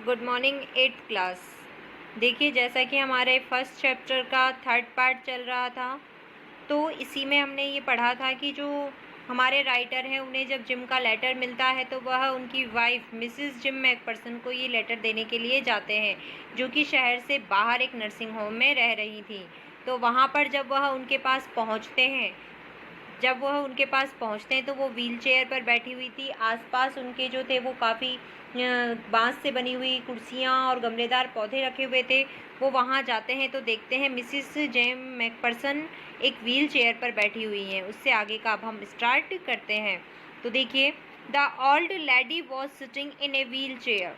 Good morning 8th class. देखिए, जैसा कि हमारे फर्स्ट चैप्टर का थर्ड पार्ट चल रहा था, तो इसी में हमने ये पढ़ा था कि जो हमारे राइटर हैं, उन्हें जब जिम का लेटर मिलता है तो वह उनकी वाइफ मिसेस जिम मैकपर्सन को ये लेटर देने के लिए जाते हैं, जो कि शहर से बाहर एक नर्सिंग होम में रह रही थी। तो वहाँ पर जब वह उनके पास पहुँचते हैं तो वो व्हील चेयर पर बैठी हुई थी। आसपास उनके जो थे वो काफ़ी बांस से बनी हुई कुर्सियाँ और गमलेदार पौधे रखे हुए थे। वो वहाँ जाते हैं तो देखते हैं मिसिस जेम मैकपर्सन एक व्हील चेयर पर बैठी हुई हैं। उससे आगे का अब हम स्टार्ट करते हैं। तो देखिए, the old lady was sitting in a wheel chair.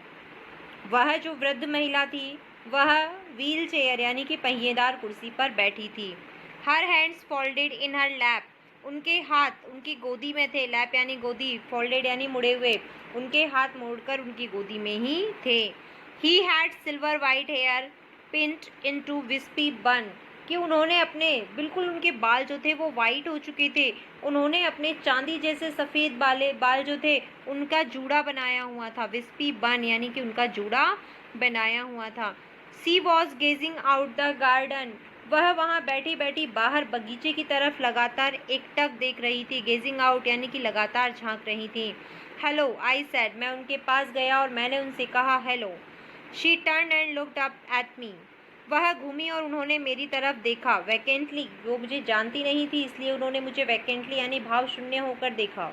वह जो वृद्ध महिला थी वह व्हील चेयर यानी कि पहिएदार कुर्सी पर बैठी थी। हर हैंड्स फोल्डेड इन हर लैप। उनके हाथ उनकी गोदी में थे। लैप यानी गोदी, फोल्डेड यानी मुड़े हुए। उनके हाथ मोड़कर उनकी गोदी में ही थे। He had silver white hair pinned into wispy bun, कि उन्होंने अपने बिल्कुल उनके बाल जो थे वो वाइट हो चुके थे। उन्होंने अपने चांदी जैसे सफ़ेद बाल जो थे उनका जूड़ा बनाया हुआ था। विस्पी बन यानी कि उनका जूड़ा बनाया हुआ था। She was gazing out the garden. वह वहाँ बैठी बैठी बाहर बगीचे की तरफ लगातार एकटक देख रही थी। गेजिंग आउट यानी कि लगातार झांक रही थी। हेलो आई सेड, मैं उनके पास गया और मैंने उनसे कहा hello. She turn and looked up at me. वह घूमी और उन्होंने मेरी तरफ देखा। वैकेंटली, वो मुझे जानती नहीं थी इसलिए उन्होंने मुझे वैकेंटली यानी भाव शून्य होकर देखा।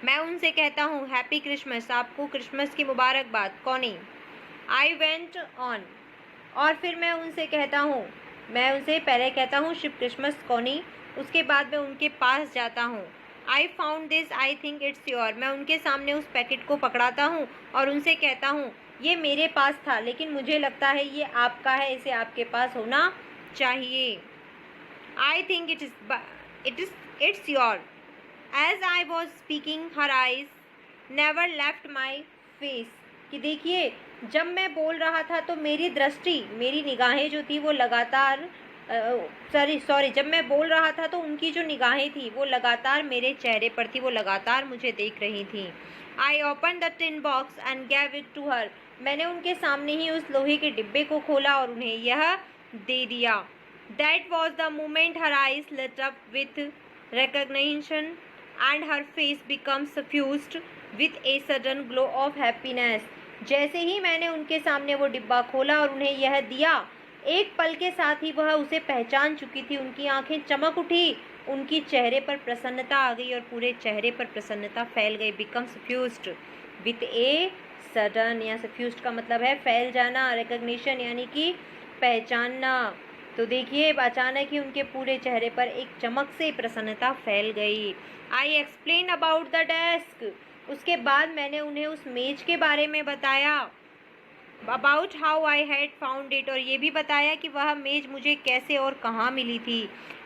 मैं उनसे कहता हूँ हैप्पी क्रिसमस, आपको क्रिसमस की मुबारकबाद। कॉनी। आई वेंट ऑन, और फिर मैं उनसे पहले कहता हूँ शिप क्रिसमस कॉनी, उसके बाद मैं उनके पास जाता हूँ। I found this, I think it's your. मैं उनके सामने उस पैकेट को पकड़ाता हूँ और उनसे कहता हूँ ये मेरे पास था लेकिन मुझे लगता है ये आपका है, इसे आपके पास होना चाहिए। I think it's your. As I was speaking her eyes never left my face, कि देखिए, जब मैं बोल रहा था तो मेरी निगाहें जो थी वो लगातार जब मैं बोल रहा था तो उनकी जो निगाहें थी वो लगातार मेरे चेहरे पर थी, वो लगातार मुझे देख रही थी। I open the tin box and gave it to her. मैंने उनके सामने ही उस लोहे के डिब्बे को खोला और उन्हें यह दे दिया। That was the moment her eyes lit up with recognition and her face became suffused with a sudden glow of happiness। जैसे ही मैंने उनके सामने वो डिब्बा खोला और उन्हें यह दिया, एक पल के साथ ही वह उसे पहचान चुकी थी। उनकी आंखें चमक उठी, उनकी चेहरे पर प्रसन्नता आ गई और पूरे चेहरे पर प्रसन्नता फैल गई। बिकम सफ्यूज्ड विथ ए सडन, या सफ्यूज्ड का मतलब है फैल जाना। रिकग्निशन यानी कि पहचानना। तो देखिए, अचानक ही उनके पूरे चेहरे पर एक चमक से प्रसन्नता फैल गई। I explain about the desk. उसके बाद मैंने उन्हें उस मेज के बारे में बताया। About how I had found it, और ये भी बताया कि वह मेज मुझे कैसे और कहाँ मिली थी।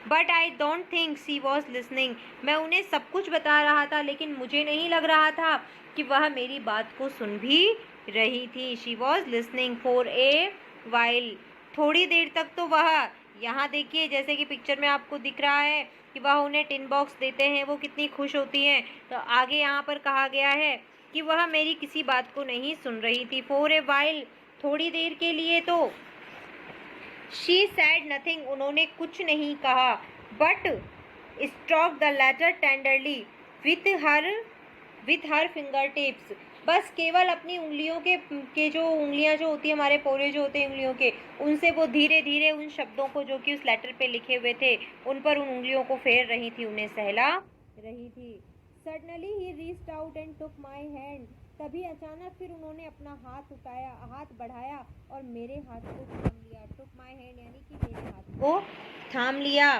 But I don't think she was listening. मैं उन्हें सब कुछ बता रहा था लेकिन मुझे नहीं लग रहा था कि वह मेरी बात को सुन भी रही थी। She was listening for a while. थोड़ी देर तक तो वह, यहाँ देखिए जैसे कि पिक्चर में आपको दिख रहा है कि वह उन्हें टिन बॉक्स देते हैं, वो कितनी खुश होती हैं। तो आगे यहाँ पर कहा गया है कि वह मेरी किसी बात को नहीं सुन रही थी। फॉर ए वाइल, थोड़ी देर के लिए तो। शी सैड नथिंग, उन्होंने कुछ नहीं कहा। But stroke the letter tenderly with her finger tips. बस केवल अपनी उंगलियों के जो उंगलियां जो होती है, हमारे पोरे जो होते हैं उंगलियों के, उनसे वो धीरे धीरे उन शब्दों को जो कि उस लेटर पे लिखे हुए थे उन पर उन उंगलियों को फेर रही थी, उन्हें सहला रही थी। Suddenly he reached out and took my hand. तभी अचानक फिर उन्होंने अपना हाथ बढ़ाया और मेरे हाथ को थाम लिया। टुक माई हैंड यानी कि मेरे हाथ को थाम लिया।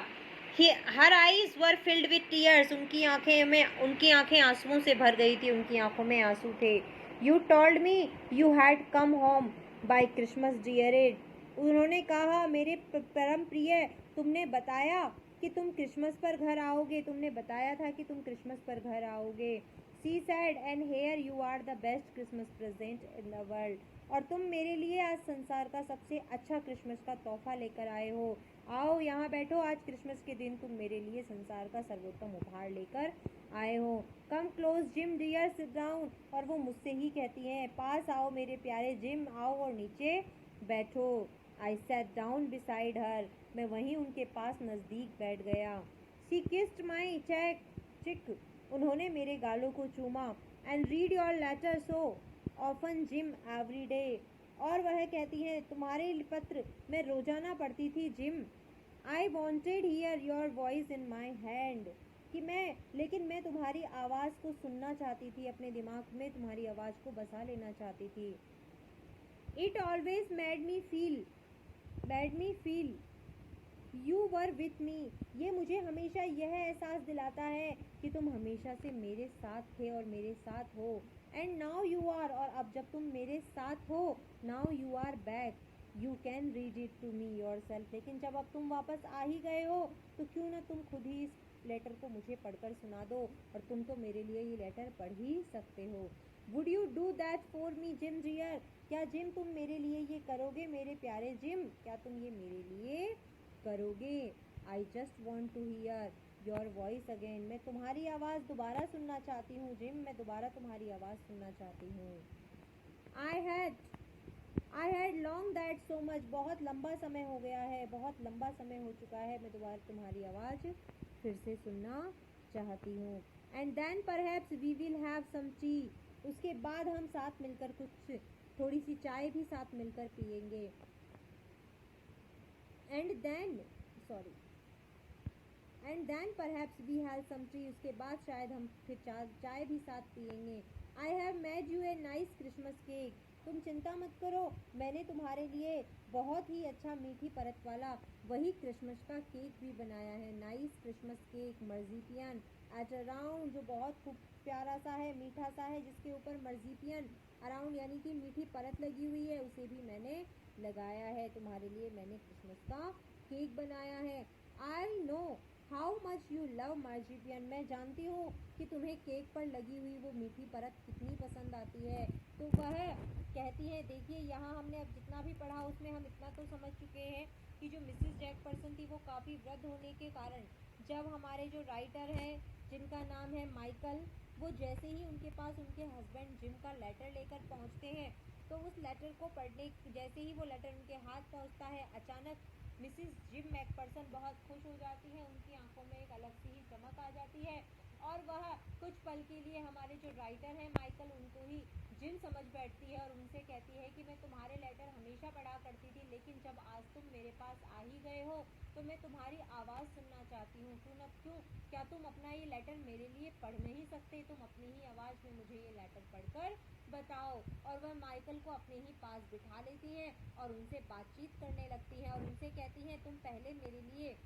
Her eyes were filled with tears. उनकी आंखें आंसुओं से भर गई थी, उनकी आंखों में आंसू थे। You told me you had come home by Christmas dear Ed. उन्होंने कहा मेरे परम प्रिय, तुमने बताया कि तुम क्रिसमस पर घर आओगे, तुमने बताया था कि तुम क्रिसमस पर घर आओगे। She said and here you are the best Christmas present in the world. और तुम मेरे लिए आज संसार का सबसे अच्छा क्रिसमस का तोहफा लेकर आए हो। आओ यहाँ बैठो, आज क्रिसमस के दिन तुम मेरे लिए संसार का सर्वोत्तम उपहार लेकर आए हो। Come close Jim dear, sit down. और वो मुझसे ही कहती हैं, पास आओ मेरे प्यारे जिम, आओ और नीचे बैठो। I sat down beside her. मैं वहीं उनके पास नज़दीक बैठ गया। सी किस्ड माई चिक। उन्होंने मेरे गालों को चूमा। And read your letter so often Jim every day. और वह कहती हैं, तुम्हारे पत्र मैं रोजाना पढ़ती थी gym. I wanted here your voice in my hand. कि लेकिन मैं तुम्हारी आवाज़ को सुनना चाहती थी, अपने दिमाग में तुम्हारी आवाज़ को बसा लेना चाहती थी। It always made me feel you were with me. ये मुझे हमेशा यह एहसास दिलाता है कि तुम हमेशा से मेरे साथ थे और मेरे साथ हो। And now you are. और अब जब तुम मेरे साथ हो, now you are back, you can read it to me yourself. लेकिन जब अब तुम वापस आ ही गए हो, तो क्यों ना तुम खुद ही इस लेटर को मुझे पढ़कर सुना दो। और तुम तो मेरे लिए ये लेटर पढ़ ही सकते हो। Would you do that for me Jim dear. क्या जिम तुम मेरे लिए ये करोगे, मेरे प्यारे जिम? क्या तुम ये मेरे लिए करोगे? I just want to hear your voice again. मैं तुम्हारी आवाज़ दोबारा सुनना चाहती हूँ जिम, मैं दोबारा तुम्हारी आवाज़ सुनना चाहती हूँ। I had long that so much. बहुत लंबा समय हो गया है, बहुत लंबा समय हो चुका है, मैं दोबारा तुम्हारी आवाज़ फिर से सुनना चाहती हूँ। And then perhaps we will have some tea. उसके बाद हम साथ मिलकर कुछ थोड़ी सी चाय भी साथ मिलकर पियेंगे। And then perhaps we have some tea. उसके बाद शायद हम फिर चाय भी साथ पियेंगे। I have made you a nice Christmas cake. तुम चिंता मत करो, मैंने तुम्हारे लिए बहुत ही अच्छा मीठी परत वाला वही क्रिसमस का केक भी बनाया है। Nice Christmas cake marzipan at around, जो बहुत खूब प्यारा सा है, मीठा सा है, जिसके ऊपर मर्जीपियन अराउंड यानी कि मीठी परत लगी हुई है, उसे भी मैंने लगाया है। तुम्हारे लिए मैंने क्रिसमस का केक बनाया है। I know how much you love marzipan. मैं जानती हूँ कि तुम्हें केक पर लगी हुई वो मीठी परत कितनी पसंद आती है। तो वह कहती है, देखिए यहाँ हमने अब जितना भी पढ़ा उसमें हम इतना तो समझ चुके हैं कि जो मिसेस जैकपर्सन थी वो काफ़ी वृद्ध होने के कारण जब हमारे जो राइटर हैं जिनका नाम है माइकल, वो जैसे ही उनके पास उनके हस्बैंड जिम का लेटर लेकर पहुँचते हैं, तो उस लेटर को पढ़ने जैसे ही वो लेटर उनके हाथ पहुँचता है, अचानक मिसिस जिम मैकपर्सन बहुत खुश हो जाती है, उनकी आंखों में एक अलग सी ही चमक आ जाती है और वह कुछ पल के लिए हमारे जो राइटर हैं माइकल, उनको ही जिन समझ बैठती है और उनसे कहती है कि मैं तुम्हारे लेटर हमेशा पढ़ा करती थी, लेकिन जब आज तुम मेरे पास आ ही गए हो तो मैं तुम्हारी आवाज़ सुनना चाहती हूँ। क्यों क्या तुम अपना ये लेटर मेरे लिए पढ़ नहीं सकते? तुम अपनी ही आवाज़ में मुझे ये लेटर पढ़कर बताओ। और वह माइकल को अपने ही पास बिठा लेती हैं और उनसे बातचीत करने लगती हैं और उनसे कहती हैं, तुम पहले मेरे लिए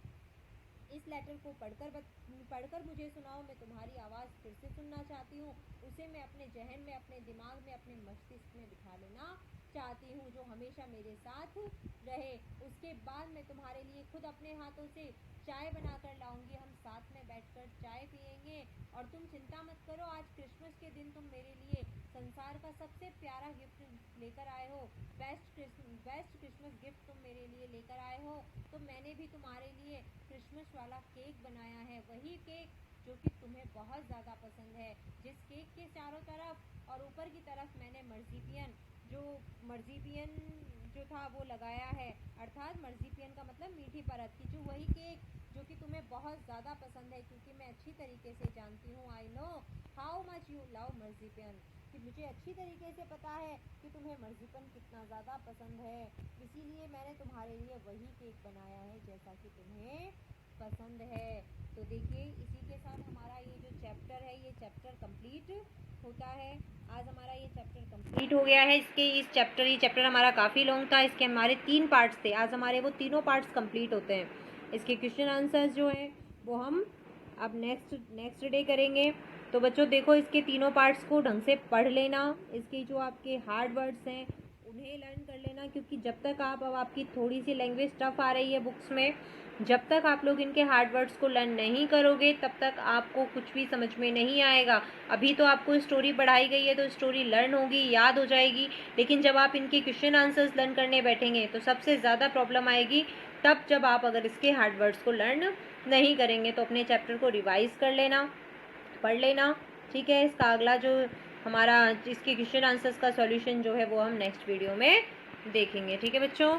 इस लेटर को पढ़कर मुझे सुनाओ, मैं तुम्हारी आवाज़ फिर से सुनना चाहती हूँ। उसे मैं अपने जहन में, अपने दिमाग में, अपने मस्तिष्क में बिठा लेना चाहती हूँ, जो हमेशा मेरे साथ रहे। उसके बाद मैं तुम्हारे लिए खुद अपने हाथों से चाय बनाकर लाऊंगी, हम साथ में बैठकर चाय पियेंगे। और तुम चिंता मत करो, आज क्रिसमस के दिन तुम मेरे लिए संसार का सबसे प्यारा गिफ्ट लेकर आए हो, बेस्ट क्रिसमस गिफ्ट तुम मेरे लिए लेकर आए हो। तो मैंने भी तुम्हारे लिए क्रिसमस वाला केक बनाया है, वही केक जो कि तुम्हें बहुत ज़्यादा पसंद है, जिस केक के चारों तरफ और ऊपर की तरफ मैंने मर्जीपियन जो था वो लगाया है, अर्थात मर्जीपियन का मतलब मीठी परत की, जो वही केक जो कि तुम्हें बहुत ज़्यादा पसंद है, क्योंकि मैं अच्छी तरीके से जानती हूँ, I know how much you love marzipan, कि मुझे अच्छी तरीके से पता है कि तुम्हें मर्जीपन कितना ज़्यादा पसंद है, इसीलिए मैंने तुम्हारे लिए वही केक बनाया है जैसा कि तुम्हें पसंद है। तो देखिए, इसी के साथ हमारा ये जो चैप्टर है ये चैप्टर कंप्लीट होता है। आज हमारा ये चैप्टर कंप्लीट हो गया है। ये चैप्टर हमारा काफ़ी लॉन्ग था, इसके हमारे 3 पार्ट्स थे। आज हमारे वो तीनों पार्ट्स कंप्लीट होते हैं। इसके क्वेश्चन आंसर्स जो हैं वो हम अब नेक्स्ट डे करेंगे। तो बच्चों देखो, इसके तीनों पार्ट्स को ढंग से पढ़ लेना, इसके जो आपके हार्ड वर्ड्स हैं उन्हें लर्न कर लेना, क्योंकि जब तक अब आपकी थोड़ी सी लैंग्वेज टफ आ रही है बुक्स में, जब तक आप लोग इनके हार्ड वर्ड्स को लर्न नहीं करोगे तब तक आपको कुछ भी समझ में नहीं आएगा। अभी तो आपको स्टोरी पढ़ाई गई है तो स्टोरी लर्न होगी, याद हो जाएगी, लेकिन जब आप इनके क्वेश्चन आंसर्स लर्न करने बैठेंगे तो सबसे ज़्यादा प्रॉब्लम आएगी तब, जब आप अगर इसके हार्ड वर्ड्स को लर्न नहीं करेंगे। तो अपने चैप्टर को रिवाइज कर लेना, पढ़ लेना, ठीक है। इसका अगला जो हमारा इसके क्वेश्चन आंसर्स का सॉल्यूशन जो है वो हम नेक्स्ट वीडियो में देखेंगे, ठीक है बच्चों।